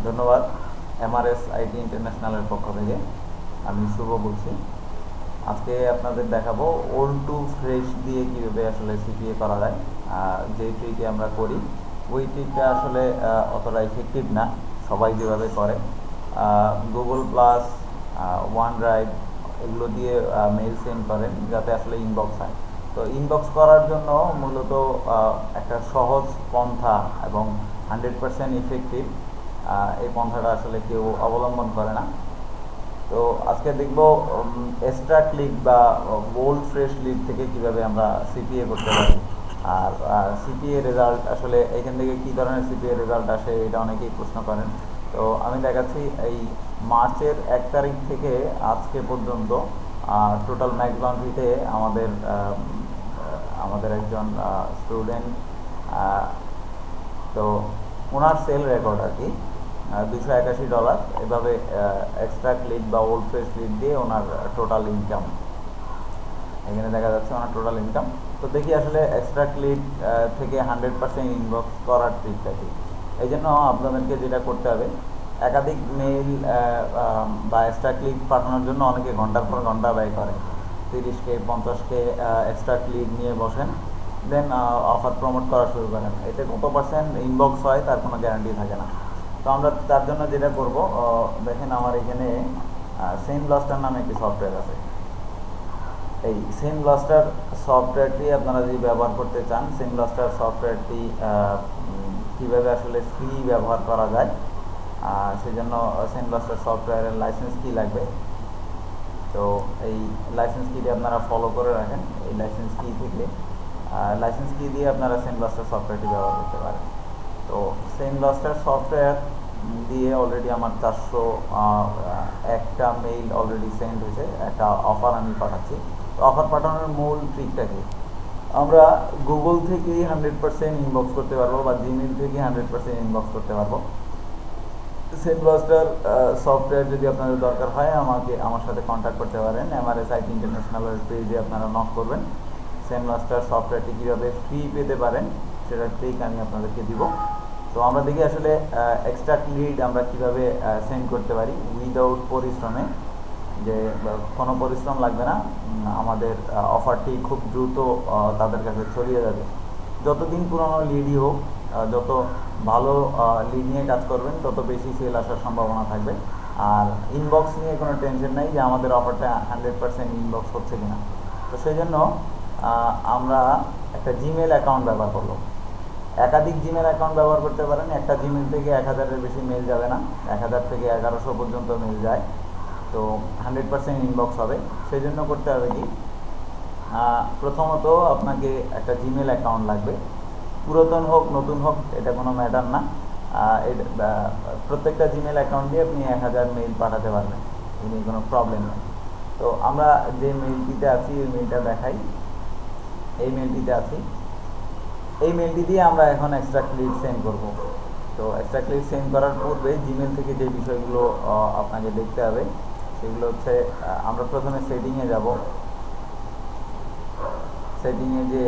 ধন্যবাদ। Mrs IT ইন্টারন্যাশনালের পক্ষ থেকে আমি শুভ বলছি। আজকে আপনাদের দেখাবো ওল্ড টু ফ্রেশ দিয়ে কীভাবে আসলে সিপিএ করা যায়। যে ট্রিকে আমরা করি ওই ট্রিকটা আসলে অতটা ইফেক্টিভ না, সবাই যেভাবে করে। গুগল প্লাস, ওয়ান ড্রাইভ এগুলো দিয়ে মেইল সেন্ড করেন যাতে আসলে ইনবক্স হয়। তো ইনবক্স করার জন্য মূলত একটা সহজ পন্থা এবং 100% ইফেক্টিভ এই পন্থাটা আসলে কেউ অবলম্বন করে না। তো আজকে দেখব এক্সট্রা ক্লিক বা বোল্ড ফ্রেশ লিড থেকে কিভাবে আমরা সিপিএ করতে পারি। আর সিপিএ রেজাল্ট আসলে এখান থেকে কী ধরনের সিপিএ রেজাল্ট আসে এটা অনেকেই প্রশ্ন করেন। তো আমি দেখাচ্ছি এই মার্চের 1 তারিখ থেকে আজকে পর্যন্ত টোটাল ম্যাক্স বাউন্ডারিতে আমাদের একজন স্টুডেন্ট, তো ওনার সেল রেকর্ড আর কি $281 এভাবে এক্সট্রা ক্লিক বা ওল্ড ফ্রেশ লিড দিয়ে ওনার টোটাল ইনকাম এখানে দেখা যাচ্ছে, ওনার টোটাল ইনকাম। তো দেখি আসলে এক্সট্রা ক্লিক থেকে 100% ইনবক্স করার ট্রিকটা কি। এই জন্য আপনাদেরকে যেটা করতে হবে, একাধিক মেইল বা এক্সট্রা ক্লিক পাঠানোর জন্য অনেকে ঘন্টার পর ঘন্টা ব্যয় করে, 30K 50K এক্সট্রা ক্লিক নিয়ে বসেন, দেন অফার প্রমোট করা শুরু করেন। এতে কত পার্সেন্ট ইনবক্স হয় তার কোনো গ্যারান্টি থাকে না। তো আমরা তার জন্য যেটা করব, দেখেন আমার এখানে সেন্ড ব্লাস্টার নামে একটি সফটওয়্যার আছে। এই সেন্ড ব্লাস্টার সফটওয়্যারটি আপনারা যদি ব্যবহার করতে চান, সেন্ড ব্লাস্টার সফটওয়্যারটি কীভাবে আসলে ফ্রি ব্যবহার করা যায়, সেজন্য সেন্ড ব্লাস্টার সফটওয়্যারের লাইসেন্স কি লাগবে। তো এই লাইসেন্স কিটি আপনারা ফলো করে রাখেন। এই লাইসেন্স কি দিয়ে আপনারা সেন্ড ব্লাস্টার সফটওয়্যারটি ব্যবহার করতে পারেন। তো সেন্ড ব্লাস্টার সফটওয়্যার দিয়ে অলরেডি আমার 401টা মেইল অলরেডি সেন্ড হয়েছে। একটা অফার আমি পাঠাচ্ছি। তো অফার পাঠানোর মূল ট্রিকটা কি, আমরা গুগল থেকেই 100% ইনবক্স করতে পারবো বা জিমেইল থেকে 100% ইনবক্স করতে পারবো। সেন্ড ব্লাস্টার সফটওয়্যার যদি আপনাদের দরকার হয় আমার সাথে কন্ট্যাক্ট করতে পারেন। এমআরএস আইটি ইন্টারন্যাশনালের পেজে আপনারা নক করবেন। সেন্ড ব্লাস্টার সফটওয়্যারটি কীভাবে ফ্রি পেতে পারেন সেটার ট্রিক আমি আপনাদেরকে দিব। তো আমরা দেখি আসলে এক্সট্রা লিড আমরা কিভাবে সেন্ড করতে পারি উইদাউট পরিশ্রমে, যে কোনো পরিশ্রম লাগবে না। আমাদের অফারটি খুব দ্রুত তাদের কাছে ছড়িয়ে যাবে। যতদিন পুরনো লিডই হোক, যত ভালো লিড নিয়ে কাজ করবেন তত বেশি সেল আসার সম্ভাবনা থাকবে। আর ইনবক্স নিয়ে কোনো টেনশন নাই যে আমাদের অফারটা 100% ইনবক্স হচ্ছে কিনা। তো সেই জন্য আমরা একটা জিমেল অ্যাকাউন্ট ব্যবহার করব। একাধিক জিমেল অ্যাকাউন্ট ব্যবহার করতে পারেন। একটা জিমেল থেকে 1000-এর বেশি মেল যাবে না, 1000 থেকে 1100 পর্যন্ত মেল যায়। তো 100% ইনবক্স হবে। সেই জন্য করতে হবে কি, প্রথমত আপনাকে একটা জিমেল অ্যাকাউন্ট লাগবে। পুরাতন হোক নতুন হোক এটা কোনো ম্যাটার না। প্রত্যেকটা জিমেল অ্যাকাউন্ট দিয়ে আপনি 1000 মেইল পাঠাতে পারবেন, এই নিয়ে কোনো প্রবলেম নেই। তো আমরা যে মেইলটিতে আছি ওই মেইলটা দেখাই। এই মেইলটিতে আছি, এই মেইলটি দিয়ে আমরা এখন এক্সট্রা ক্লিক সেন্ড করব। তো এক্সট্রা ক্লিক সেন্ড করার পূর্বে জিমেল থেকে যে বিষয়গুলো আপনাকে দেখতে হবে সেগুলো হচ্ছে, আমরা প্রথমে সেটিংয়ে যাব। সেটিংয়ে যে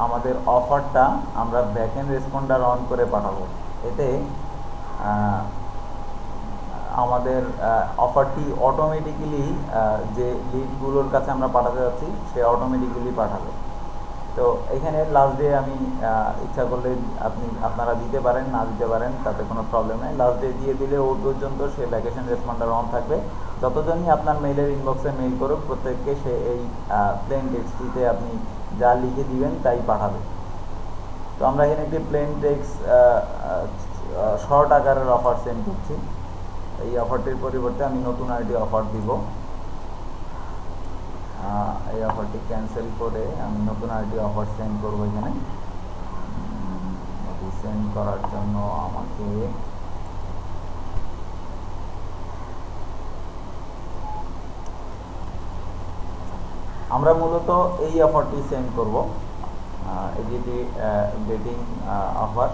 আমাদের অফারটা আমরা ব্যাকএন্ড রেসপন্ডার অন করে পাঠাবো। এতে আমাদের অফারটি অটোমেটিক্যালি যে লিডগুলোর কাছে আমরা পাঠাতে যাচ্ছি সে অটোমেটিক্যালি পাঠাবে। তো এখানে লাস্ট ডে আমি ইচ্ছা করলে আপনারা দিতে পারেন, না দিতে পারেন, তাতে কোনো প্রবলেম নেই। লাস্ট ডে দিয়ে দিলে ও পর্যন্ত সে ভ্যাকেশন রেসপন্ডার অন থাকবে। যতজনই আপনার মেইলের ইনবক্সে মেইল করুক প্রত্যেককে সে এই প্লেন টেক্সটিতে আপনি যা লিখে দিবেন তাই পাঠাবে। তো আমরা এখানে একটি প্লেন টেক্সট শর্ট আকারের অফার সেন্ড করছি। এই অফারটির পরিবর্তে আমি নতুন আইডি অফার দিব। এই অফারটি ক্যান্সেল করে আমি নতুন আইডি অফার সেন্ড করবো। এখানে এটি সেন্ড করার জন্য আমাকে আমরা মূলত এই অফারটি সেন্ড করব, যেটি ডেটিং অফার।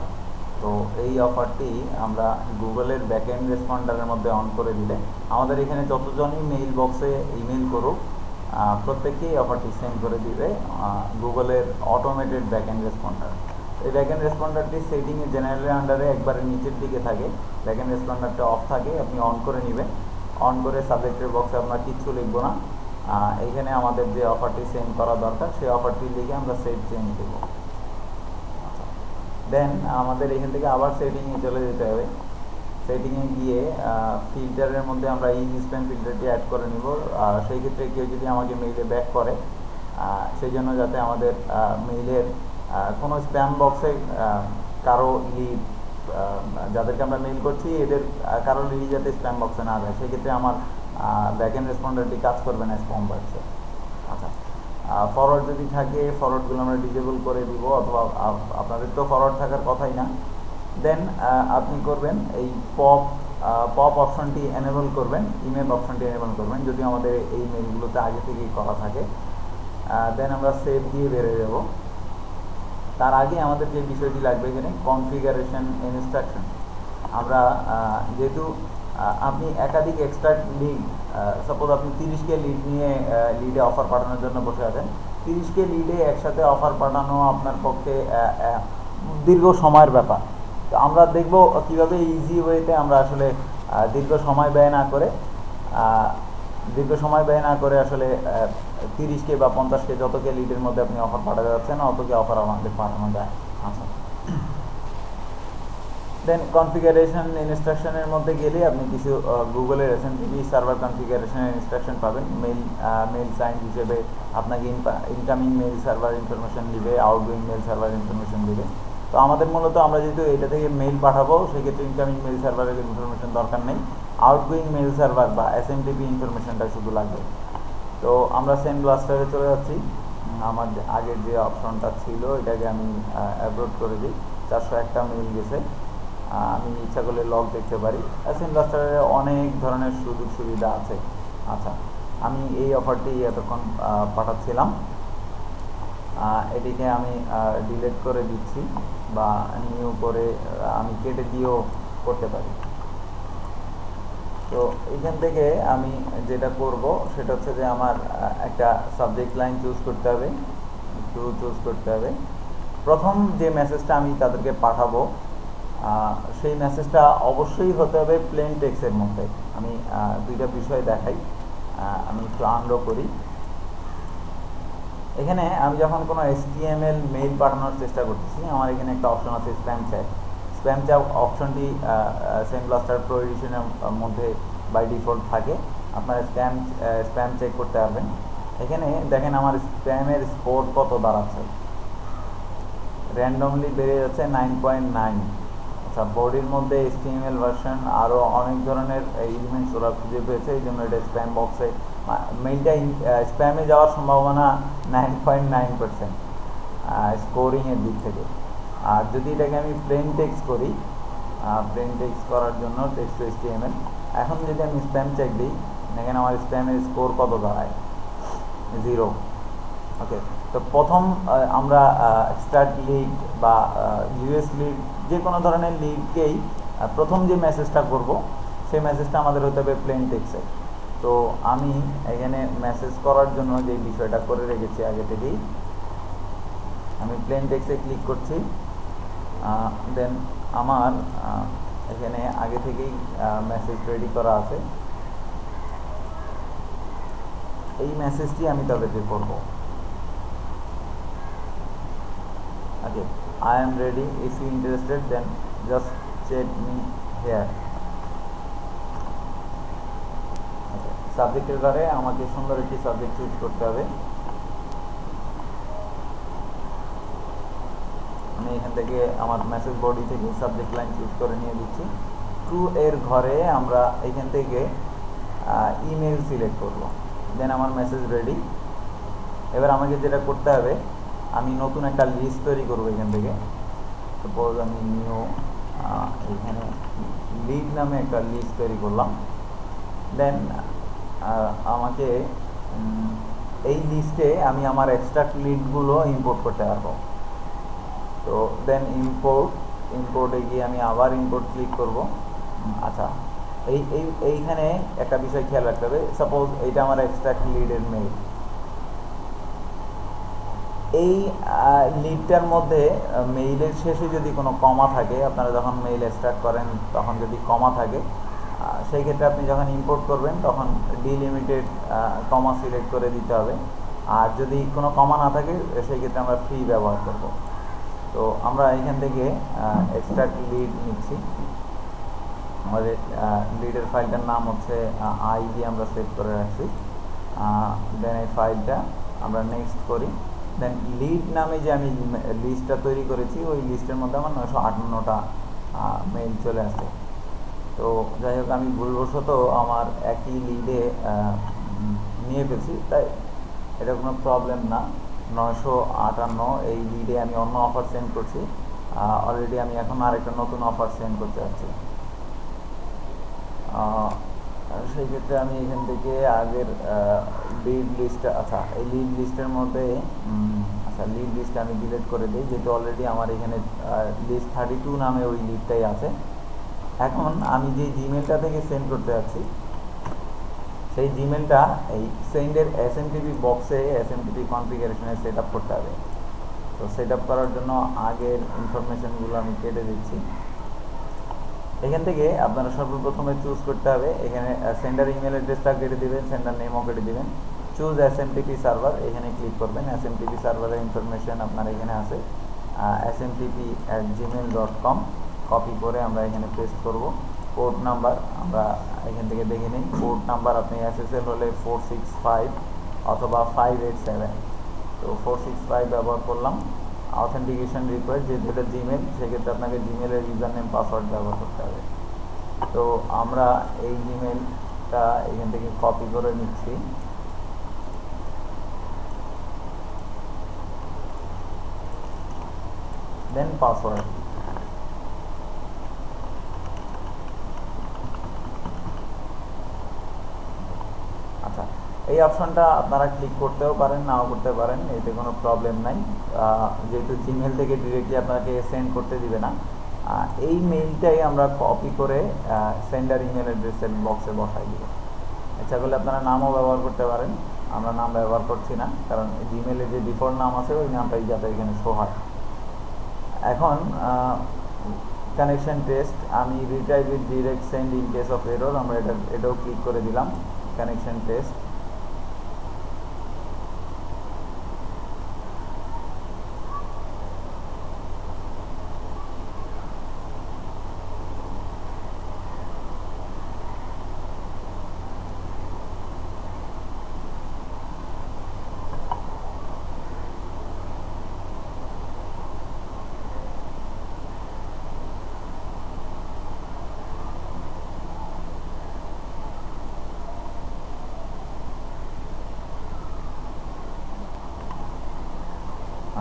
তো এই অফারটি আমরা গুগলের ব্যাকএন্ড রেসপন্ডারের মধ্যে অন করে দিলে আমাদের এখানে যতজনই মেইল বক্সে ইমেল করুক প্রত্যেককেই অফারটি সেন্ড করে দিবে গুগলের অটোমেটেড ব্যাকএন্ড রেসপন্ডার। এই ব্যাকএন্ড রেসপন্ডারটি সেটিংয়ে জেনারেলের আন্ডারে একবারে নিচের দিকে থাকে, ব্যাকএন্ড রেসপন্ডারটা অফ থাকে, আপনি অন করে নেবেন। অন করে সাবজেক্টের বক্সে আমরা কিচ্ছু লিখবো না, এইখানে আমাদের যে অফারটি সেন্ড করা দরকার সেই অফারটি লিখে আমরা সেভ চেঞ্জ দেবো। দেন আমাদের এখান থেকে আবার সেটিংয়ে চলে যেতে হবে। সেটিংয়ে গিয়ে ফিল্টারের মধ্যে আমরা ইজ স্প্যাম ফিল্টারটি অ্যাড করে নিব। সেই ক্ষেত্রে কেউ যদি আমাকে মেইলে ব্যাক করে, সেই জন্য যাতে আমাদের মেইলের কোনো স্প্যাম বক্সে কারো লিড, যাদেরকে আমরা মেইল করছি এদের কারো লিড যাতে স্প্যাম বক্সে না যায়, সেক্ষেত্রে আমার ব্যাকএন্ড রেসপন্ডারটি কাজ করবে না স্প্যাম বক্সে। আচ্ছা, ফরওয়ার্ড যদি থাকে ফরওয়ার্ডগুলো আমরা ডিসেবল করে দিব, অথবা আপনাদের তো ফরওয়ার্ড থাকার কথাই না। দেন আপনি করবেন এই পপ অপশনটি এনেবল করবেন, ইমেল অপশনটি এনেবল করবেন যদি আমাদের এই মেলগুলোতে আগে থেকেই করা থাকে। দেন আমরা সেভ দিয়ে বেরিয়ে যাব। তার আগে আমাদের যে বিষয়টি লাগবে এখানে কনফিগারেশন ইনস্ট্রাকশন। আমরা যেহেতু আপনি একাধিক এক্সট্রা লিড, সাপোজ আপনি 30কে লিড নিয়ে লিডে অফার পাঠানোর জন্য বসে আছেন, 30কে লিডে একসাথে অফার পাঠানো আপনার পক্ষে দীর্ঘ সময়ের ব্যাপার। তো আমরা দেখব কিভাবে ইজি ওয়েতে আমরা আসলে দীর্ঘ সময় ব্যয় না করে আসলে 30কে বা 50কে যতকে লিডের মধ্যে আপনি অফার পাঠাতে যাচ্ছেন অতকে অফার আমাদের পাঠানো যায়। আচ্ছা, দেন কনফিগারেশন ইনস্ট্রাকশনের মধ্যে গেলে আপনি কিছু গুগলের এসএমটিপি সার্ভার কনফিগারেশনের ইনস্ট্রাকশন পাবেন। মেল সাইন হিসেবে আপনাকে ইনকামিং মেল সার্ভার ইনফরমেশন দিবে, আউটগোয়িং মেল সার্ভার ইনফরমেশন দিবে। তো আমাদের মূলত আমরা যেহেতু এটা থেকে মেল পাঠাবো, সেক্ষেত্রে ইনকামিং মেল সার্ভারের ইনফরমেশন দরকার নেই, আউটগোয়িং মেল সার্ভার বা এসএমটিপি ইনফরমেশনটা শুধু লাগবে। তো আমরা সেন্ড ব্লাস্টারে চলে যাচ্ছি। আমার আগের যে অপশনটা ছিল এটাকে আমি অ্যাভয়েড করে দিই। 401টা মেল গেছে, আমি ইচ্ছা করলে লগ দেখতে পারি। সেন্ড ব্লাস্টারে অনেক ধরনের সুযোগ সুবিধা আছে। আচ্ছা, আমি এই অফারটি এতক্ষণ পাঠাচ্ছিলাম, এটিকে আমি ডিলিট করে দিচ্ছি বা নিউ করে আমি কেটে দিয়েও করতে পারি। তো এইখান থেকে আমি যেটা করব সেটা হচ্ছে যে আমার একটা সাবজেক্ট লাইন চুজ করতে হবে। প্রথম যে মেসেজটা আমি তাদেরকে পাঠাবো সেই মেসেজটা অবশ্যই হতে হবে প্লেন টেক্সটের মধ্যে। আমি দুইটা বিষয় দেখাই, আমি একটু আনডো করি। এখানে আমি যখন কোনো HTML মেইল পাঠানোর চেষ্টা করতেছি, আমার এখানে একটা অপশন আছে স্প্যাম চ্যাট অপশনটি সেন্ড ব্লাস্টার প্রো এডিশনের মধ্যে বাই ডিফল্ট থাকে। আপনারা স্প্যাম চেক করতে পারবেন। এখানে দেখেন আমার স্প্যামের স্কোর কত দাঁড়াচ্ছে, র্যান্ডমলি বেড়ে যাচ্ছে 9.9। আচ্ছা, বডির মধ্যে HTML ভার্সন আরও অনেক ধরনের এলিমেন্টস ওরা খুঁজে পেয়েছে, এই জন্য এটা স্প্যাম বক্সে মেইলটা স্প্যামে যাওয়ার সম্ভাবনা 9.9% স্কোরিংয়ের দিক থেকে। আর যদি এটাকে আমি প্লেন টেক্সট করি, প্লেন টেক্সট করার জন্য টেক্সট টু HTML, এখন যদি আমি স্প্যাম চেক দিই, দেখেন আমার স্প্যামের স্কোর কত দাঁড়ায়, 0। ওকে, তো প্রথম আমরা স্টার্ট লিড বা ইউএস লিড যে কোনো ধরনের লিডকেই প্রথম যে মেসেজটা করব সেই মেসেজটা আমাদের হতে হবে প্লেন টেক্সটে। তো আমি এখানে মেসেজ করার জন্য যে বিষয়টা করে রেখেছি আগে থেকেই, আমি প্লেন টেক্সটে ক্লিক করছি। দেন আমার এখানে আগে থেকেই মেসেজ রেডি করা আছে, এই মেসেজটি আমি তাদেরকে করব। Okay, I am ready. If you interested, then just chat me here. Okay, সাবজেক্টের ঘরে আমাকে সুন্দর একটি সাবজেক্ট চুজ করতে হবে। আমি এখান থেকে আমার মেসেজ বডি থেকে সাবজেক্ট লাইন চুজ করে নিয়ে দিচ্ছি। টু এর ঘরে আমরা এখান থেকে ইমেল সিলেক্ট করব। দেন আমার মেসেজ রেডি। এবার আমাকে যেটা করতে হবে, আমি নতুন একটা লিস্ট তৈরি করবো এখান থেকে। সাপোজ আমি নিউ এখানে লিড নামে একটা লিস্ট তৈরি করলাম। দেন আমাকে এই লিস্টে আমি আমার এক্সট্রা লিডগুলো ইম্পোর্ট করতে পারবো। তো দেন ইম্পোর্টে গিয়ে আমি আবার ইম্পোর্ট ক্লিক করব। আচ্ছা, এইখানে একটা বিষয় খেয়াল রাখতে হবে। সাপোজ এইটা আমার এক্সট্রা লিডের মেইল, এই লিডটার মধ্যে মেইলের শেষে যদি কোনো কমা থাকে, আপনারা যখন মেইল স্টার্ট করেন তখন যদি কমা থাকে, সেই ক্ষেত্রে আপনি যখন ইম্পোর্ট করবেন তখন ডিলিমিটেড কমা সিলেক্ট করে দিতে হবে। আর যদি কোনো কমা না থাকে সেই ক্ষেত্রে আমরা ফ্রি ব্যবহার করব। তো আমরা এখান থেকে এক্সট্রাক্ট লিড নিচ্ছি। আমাদের লিডের ফাইলটার নাম হচ্ছে আইডি, আমরা সেভ করে রাখছি। দেন এই ফাইলটা আমরা নেক্সট করি। দেন লিড নামে যে আমি লিস্টটা তৈরি করেছি ওই লিস্টের মধ্যে আমার 958টা মেইল চলে আসে। তো যাই হোক, আমি ভুলবশত আমার একই লিডে নিয়ে ফেলছি, তাই এটা কোনো প্রবলেম না। 958 এই লিডে আমি অন্য অফার সেন্ড করছি। অলরেডি আমি এখন আরেকটা নতুন অফার সেন্ড করতে যাচ্ছি। সেই ক্ষেত্রে আমি এখান থেকে আগের লিড লিস্টটা, আচ্ছা এই লিড লিস্টের মধ্যে লিড লিস্টটা আমি ডিলিট করে দিই, যেহেতু অলরেডি আমার এখানে লিস্ট 32 নামে ওই লিডটাই আছে। এখন আমি যে জিমেলটা থেকে সেন্ড করতে যাচ্ছি সেই জিমেলটা এই সেন্ডের এসএমটিপি বক্সে এসএমটিপি কনফিগারেশনে সেট আপ করতে হবে। তো সেট আপ করার জন্য আগের ইনফরমেশনগুলো আমি কেটে দিচ্ছি। এখান থেকে আপনারা সর্বপ্রথমে চুজ করতে হবে, এখানে সেন্ডার ইমেল অ্যাড্রেসটা কেটে দিবেন, সেন্ডার নেমও কেটে দিবেন। চুজ এসএমটিপি সার্ভার, এখানে ক্লিক করবেন। এসএমটিপি সার্ভারের ইনফরমেশন আপনার এখানে আছে, smtp@gmail.com। কপি করে আমরা এখানে পেস্ট করব। পোর্ট নাম্বার আমরা এখান থেকে দেখে নিই। পোর্ট নাম্বার আপনি SSL হলে 465 অথবা 587। তো 465 ব্যবহার করলাম। অথেন্টিকেশন রিকোয়েস্ট, যেহেতু এটা জিমেল সেক্ষেত্রে আপনাকে জিমেলের ইউজার নেম পাসওয়ার্ড ব্যবহার করতে হবে। তো আমরা এই জিমেলটা এখান থেকে কপি করে নিচ্ছি। দেন পাসওয়ার্ড। আচ্ছা, এই অপশনটা আপনারা ক্লিক করতেও পারেন, নাও করতে পারেন, এতে কোনো প্রবলেম নাই। যেহেতু জিমেল থেকে ডিরেক্টলি আপনাকে সেন্ড করতে দিবে না, এই মেইলটাই আমরা কপি করে সেন্ডার ইমেল অ্যাড্রেসের বক্সে বসাই দিব। ইচ্ছা করলে আপনারা নামও ব্যবহার করতে পারেন, আমরা নাম ব্যবহার করছি না, কারণ জিমেলে যে ডিফল্ট নাম আছে ওই নামটাই যাতে এখানে শো হয়। এখন কানেকশন টেস্ট, আমি retry with direct send in case of error, আমরা এটাও ক্লিক করে দিলাম। কানেকশন টেস্ট,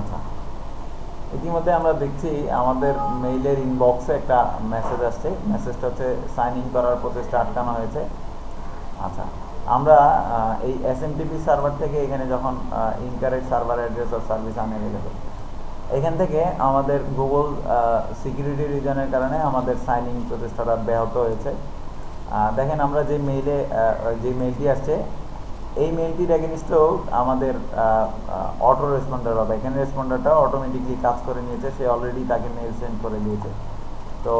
আচ্ছা ইতিমধ্যে আমরা দেখছি আমাদের মেইলের ইনবক্সে একটা মেসেজ আসছে। মেসেজটা হচ্ছে সাইন ইন করার প্রচেষ্টা আটকানো হয়েছে। আচ্ছা, আমরা এই এসএমটিপি সার্ভার থেকে এখানে যখন incorrect server address of service unavailable, এখান থেকে আমাদের গুগল সিকিউরিটি রিজনের কারণে আমাদের সাইন ইন প্রচেষ্টাটা ব্যাহত হয়েছে। দেখেন আমরা যে মেইলটি আসছে এই মেইলটির এগেনস্টেও আমাদের অটো রেসপন্ডার হবে। এখানে রেসপন্ডারটা অটোমেটিকলি কাজ করে নিয়েছে, সে অলরেডি তাকে মেইল সেন্ড করে দিয়েছে। তো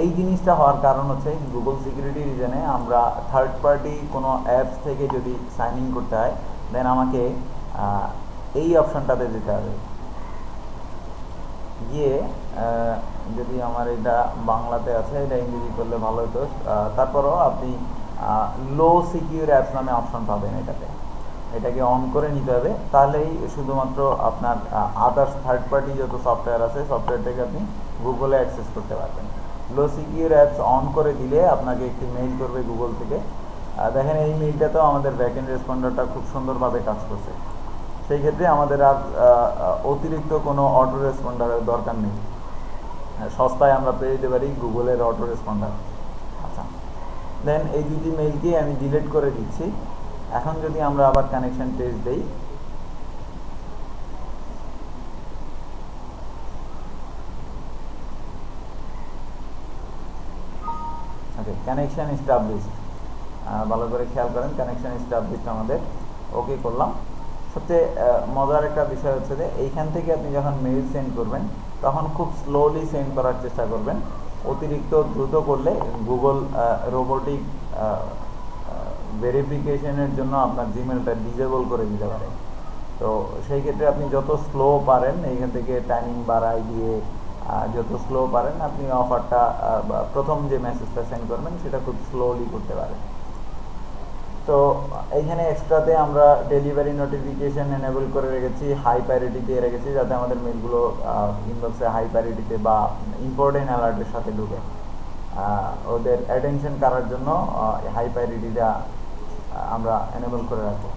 এই জিনিসটা হওয়ার কারণ হচ্ছে গুগল সিকিউরিটি রিজনে আমরা থার্ড পার্টি কোনো অ্যাপস থেকে যদি সাইন ইন করতে হয় দেন আমাকে এই অপশনটাতে যেতে হবে। গিয়ে যদি আমার এটা বাংলাতে আছে, এটা ইংরেজি করলে ভালো হতো। তারপরও আপনি লো সিকিউর অ্যাপস নামে অপশন পাবেন এটাকে অন করে নিতে হবে, তাহলেই শুধুমাত্র আপনার আদার্স থার্ড পার্টি যত সফটওয়্যার আছে সফটওয়্যার থেকে আপনি গুগলে অ্যাক্সেস করতে পারবেন। লো সিকিউর অ্যাপস অন করে দিলে আপনাকে একটি মেইল করবে গুগল থেকে। দেখেন এই মেইলটাতেও আমাদের ব্যাকএন্ড রেসপন্ডারটা খুব সুন্দরভাবে কাজ করছে। সেই ক্ষেত্রে আমাদের আর অতিরিক্ত কোনো অটো রেসপন্ডারের দরকার নেই, সস্তায় আমরা পেয়ে যেতে পারি গুগলের অটো রেসপন্ডার। আচ্ছা, দেন এই দুটি মেইলকে আমি ডিলিট করে দিচ্ছি। এখন যদি আমরা আবার কানেকশন টেস্ট দেই, ওকে, কানেকশন এস্টাবলিশড, ভালো করে খেয়াল করেন, কানেকশন এস্টাবলিশড আমাদের ওকে করলাম। সবচেয়ে মজার একটা বিষয় হচ্ছে যে এইখান থেকে আপনি যখন মেইল সেন্ড করবেন তখন খুব স্লোলি সেন্ড করার চেষ্টা করবেন। অতিরিক্ত দ্রুত করলে গুগল রোবোটিক ভেরিফিকেশনের জন্য আপনার জিমেলটা ডিসেবল করে দিতে পারে। তো সেই ক্ষেত্রে আপনি যত স্লো পারেন এইখান থেকে টাইমিং বাড়াই দিয়ে যত স্লো পারেন আপনি অফারটা প্রথম যে মেসেজটা সেন্ড করবেন সেটা খুব স্লোলি করতে পারেন। তো এইখানে এক্সট্রাতে আমরা ডেলিভারি নোটিফিকেশন এনেবল করে রেখেছি, হাই প্রায়োরিটি দিয়ে রেখেছি যাতে আমাদের মেলগুলো ইনবক্সে হাই প্রায়োরিটিতে বা ইম্পর্টেন্ট অ্যালার্টের সাথে ঢুকে। ওদের অ্যাটেনশন করার জন্য হাই প্রায়োরিটিটা আমরা এনেবল করে রাখবো।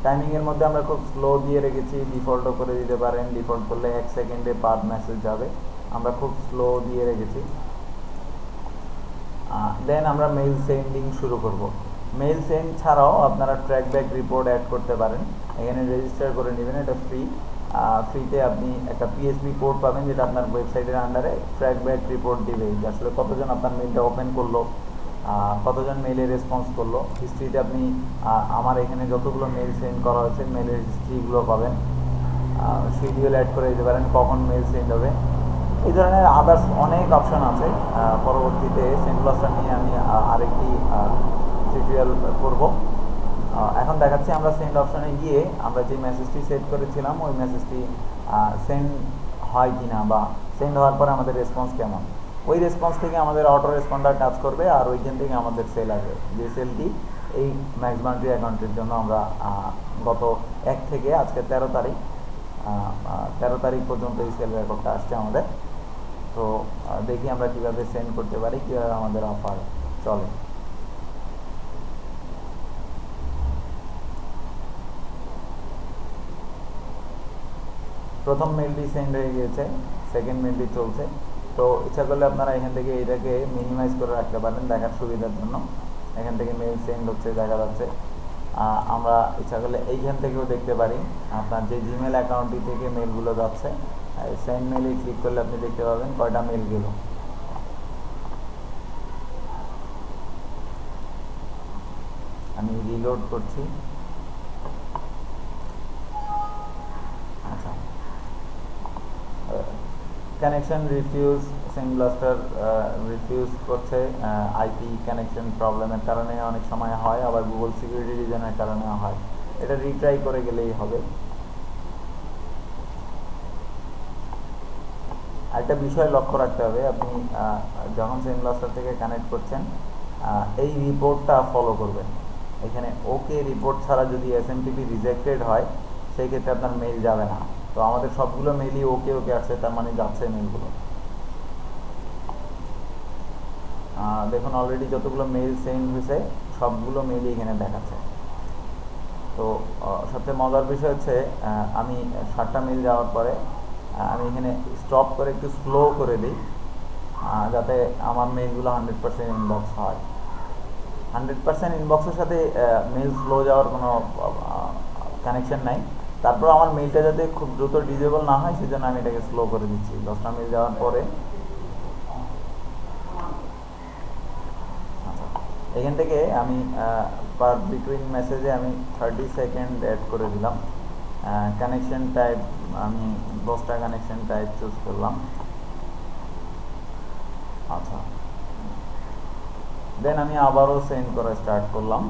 টাইমিংয়ের মধ্যে আমরা খুব স্লো দিয়ে রেখেছি, ডিফল্টও করে দিতে পারেন, ডিফল্ট করলে 1 সেকেন্ডে পার মেসেজ যাবে, আমরা খুব স্লো দিয়ে রেখেছি। দেন আমরা মেইল সেন্ডিং শুরু করব। মেইল সেন্ড ছাড়াও আপনারা ট্র্যাকব্যাক রিপোর্ট অ্যাড করতে পারেন, এখানে রেজিস্টার করে নেবেন, এটা ফ্রিতে আপনি একটা পিএসপি কোড পাবেন যেটা আপনার ওয়েবসাইটের আন্ডারে ট্র্যাকব্যাক রিপোর্ট দিবে যে আসলে কতজন আপনার মেইলটা ওপেন করলো, কতজন মেইলে রেসপন্স করলো। হিস্ট্রিতে আপনি আমার এখানে যতগুলো মেইল সেন্ড করা হয়েছে মেইলের হিস্ট্রিগুলো পাবেন, শিডিউল অ্যাড করে দিতে পারেন কখন মেইল সেন্ড হবে। এই ধরনের আদার্স অনেক অপশন আছে। পরবর্তীতে সেন্ডব্লাস্টার নিয়ে আমি আরেকটি টিউটোরিয়াল করব। এখন দেখাচ্ছি আমরা সেন্ড অপশনে গিয়ে আমরা যে মেসেজটি সেট করেছিলাম ওই মেসেজটি সেন্ড হয় কিনা বা সেন্ড হওয়ার পরে আমাদের রেসপন্স কেমন। ওই রেসপন্স থেকে আমাদের অটো রেসপন্ডার কাজ করবে আর ওইখান থেকে আমাদের সেল আসবে। যে সেলটি এই ম্যাক্স বাউন্ডারি অ্যাকাউন্টের জন্য আমরা গত 1 থেকে আজকে 13 তারিখ পর্যন্ত এই সেল রেকর্ডটা আসছে আমাদের। তো দেখি আমরা কিভাবে সেন্ড করতে পারি, কীভাবে আমাদের অফার চলে। প্রথম মেলটি সেন্ড হয়ে গিয়েছে, সেকেন্ড মেলটি চলছে। তো ইচ্ছা করলে আপনারা এখান থেকে এটাকে মিনিমাইজ করে রাখতে পারেন দেখার সুবিধার জন্য। এখান থেকে মেল সেন্ড হচ্ছে দেখা যাচ্ছে। আমরা ইচ্ছা করলে এইখান থেকেও দেখতে পারি আপনার যে জিমেল অ্যাকাউন্টটি থেকে মেলগুলো যাচ্ছে। সেন্ড মেলে ক্লিক করলে আপনি দেখতে পাবেন কয়টা মেল গেল। আমি রিলোড করছি। আচ্ছা, কানেকশন রিফিউজ, সেন্ডব্লাস্টার রিফিউজ করছে আইপি কানেকশন প্রবলেমের কারণে অনেক সময় হয়, আবার গুগল সিকিউরিটি রিজনের কারণে হয়। এটা রিট্রাই করে গেলেই হবে। একটা বিষয় লক্ষ্য রাখতে হবে, আপনি যখন সেন্ডব্লাস্টার থেকে কানেক্ট করছেন এই রিপোর্টটা ফলো করবেন। এখানে ওকে রিপোর্ট ছাড়া যদি এসএমটিপি রিজেক্টেড হয় সেই ক্ষেত্রে আপনার মেইল যাবে না। তো আমাদের সবগুলো মেইলই ওকে ওকে আসছে, তার মানে যাচ্ছে মেইলগুলো। দেখুন অলরেডি যতগুলো মেইল সেন্ড হয়েছে সবগুলো মেইলই এখানে দেখাচ্ছে। তো সবচেয়ে মজার বিষয় হচ্ছে আমি 7টা মেইল যাওয়ার পরে আমি এখানে স্টপ করে একটু স্লো করে দিই যাতে আমার মেইলগুলো 100% ইনবক্স হয়। 100% ইনবক্সের সাথে মেইল স্লো যাওয়ার কোনো কানেকশন নাই। তারপর আমার মেইলটা যাতে খুব দ্রুত ডিসেবল না হয় সেজন্য আমি এটাকে স্লো করে দিচ্ছি। 10টা মেইল যাওয়ার পরে এখান থেকে আমি পার বিটুইন মেসেজে আমি 30 সেকেন্ড অ্যাড করে দিলাম। কানেকশন টাইপ আমি 10টা কানেকশন টাইপ চুজ করলাম। আচ্ছা, দেন আমি আবারও সেন্ড করা স্টার্ট করলাম।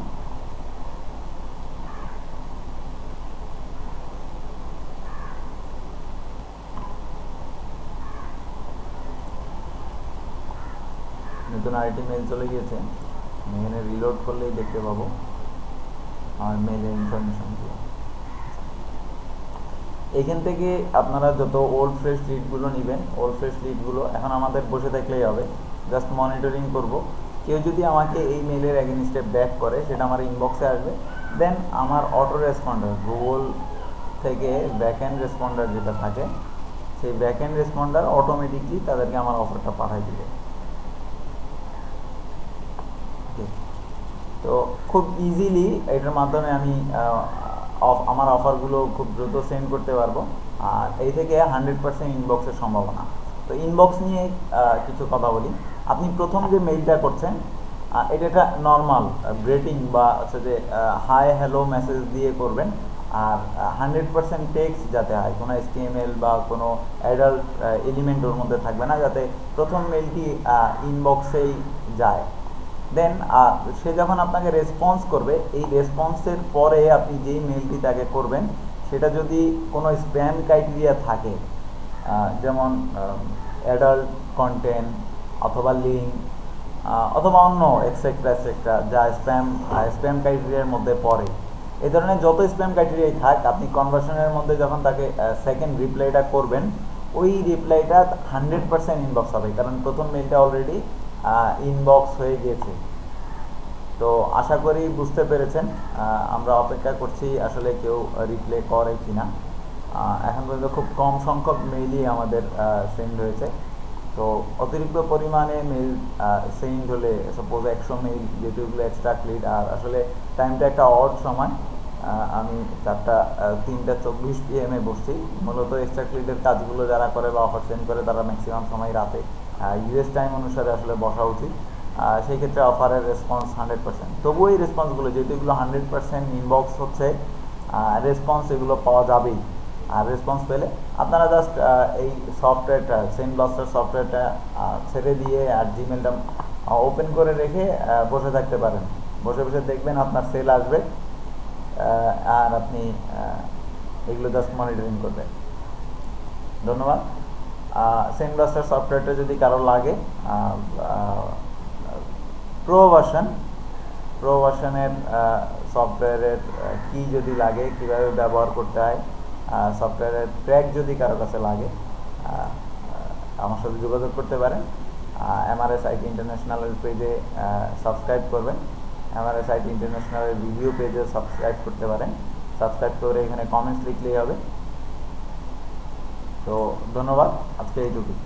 নতুন আরেকটি মেল চলে গিয়েছে, এখানে রিলোড করলেই দেখতে পাবো আমার মেলের ইনফরমেশনগুলো। এখান থেকে আপনারা যত ওল্ড ফ্রেশ লিডগুলো নেবেন, ওল্ড ফ্রেশ লিডগুলো এখন আমাদের বসে থাকলেই হবে, জাস্ট মনিটরিং করব। কেউ যদি আমাকে এই মেলের এগেইনস্টে ব্যাক করে সেটা আমার ইনবক্সে আসবে। দেন আমার অটো রেসপন্ডার গুগল থেকে ব্যাকএন্ড রেসপন্ডার যেটা থাকে সেই ব্যাকএন্ড রেসপন্ডার অটোমেটিকলি তাদেরকে আমার অফারটা পাঠিয়ে দিবে। তো খুব ইজিলি এটার মাধ্যমে আমি আমার অফারগুলো খুব দ্রুত সেন্ড করতে পারবো। আর এই থেকে 100% ইনবক্সের সম্ভাবনা। তো ইনবক্স নিয়ে কিছু কথা বলি। আপনি প্রথম যে মেইলটা করছেন এটা একটা নর্মাল গ্রেটিং বা হচ্ছে যে হাই হ্যালো মেসেজ দিয়ে করবেন। আর 100% টেক্সট যাতে হয়, কোনো HTML বা কোনো অ্যাডাল্ট এলিমেন্ট ওর মধ্যে থাকবে না, যাতে প্রথম মেলটি ইনবক্সেই যায়। দেন সে যখন আপনাকে রেসপন্স করবে, এই রেসপন্সের পরে আপনি যেই মেলটি তাকে করবেন সেটা যদি কোনো স্প্যাম ক্রাইটেরিয়া থাকে, যেমন অ্যাডাল্ট কন্টেন্ট অথবা লিঙ্ক অথবা অন্য এক্সেট্রা এক্সেট্রা, যা স্প্যাম ক্রাইটেরিয়ার মধ্যে পড়ে, এই ধরনের যত স্প্যাম ক্রাইটেরিয়াই থাক, আপনি কনভার্সনের মধ্যে যখন তাকে সেকেন্ড রিপ্লাইটা করবেন, ওই রিপ্লাইটা 100% ইনবক্স হবে, কারণ প্রথম মেলটা অলরেডি ইনবক্স হয়ে গিয়েছে। তো আশা করি বুঝতে পেরেছেন। আমরা অপেক্ষা করছি আসলে কেউ রিপ্লাই করে কিনা। এখন পর্যন্ত খুব কম সংখ্যক মেইলই আমাদের সেন্ড হয়েছে। তো অতিরিক্ত পরিমাণে মেইল সেন্ড হলে, সাপোজ 100 মেইল, যেহেতু এগুলো এক্সট্রা ক্লিড, আর আসলে টাইমটা একটা অড সময়, আমি 3:24 PM বসছি। মূলত এক্সট্রা ক্লিডের কাজগুলো যারা করে বা অফার সেন্ড করে, তারা ম্যাক্সিমাম সময় রাতে ইউএস টাইম অনুসারে আসলে বসা উচিত। সেই ক্ষেত্রে অফারের রেসপন্স 100%। তবুও এই রেসপন্সগুলো, যেহেতু এগুলো 100% ইনবক্স হচ্ছে, রেসপন্স এগুলো পাওয়া যাবেই। আর রেসপন্স পেলে আপনারা জাস্ট এই সফটওয়্যারটা, সেন্ডব্লাস্টার সফটওয়্যারটা ছেড়ে দিয়ে আর জিমেলটা ওপেন করে রেখে বসে থাকতে পারেন। বসে বসে দেখবেন আপনার সেল আসবে, আর আপনি এগুলো জাস্ট মনিটরিং করবেন। ধন্যবাদ। সেন্ডব্লাস্টার সফটওয়্যারটা যদি কারো লাগে, প্রো ভার্সনের সফটওয়্যারের কি যদি লাগে, কিভাবে ব্যবহার করতে হয়, সফটওয়্যারের ট্র্যাক যদি কারো কাছে লাগে, আমার সাথে যোগাযোগ করতে পারেন। MRS IT ইন্টারন্যাশনালের পেজে সাবস্ক্রাইব করবেন, MRS IT ইন্টারন্যাশনালের রিভিউ পেজে সাবস্ক্রাইব করতে পারেন। সাবস্ক্রাইব করে এখানে কমেন্টস লিখলেই হবে। তো ধন্যবাদ, আজকে এইটুকুই।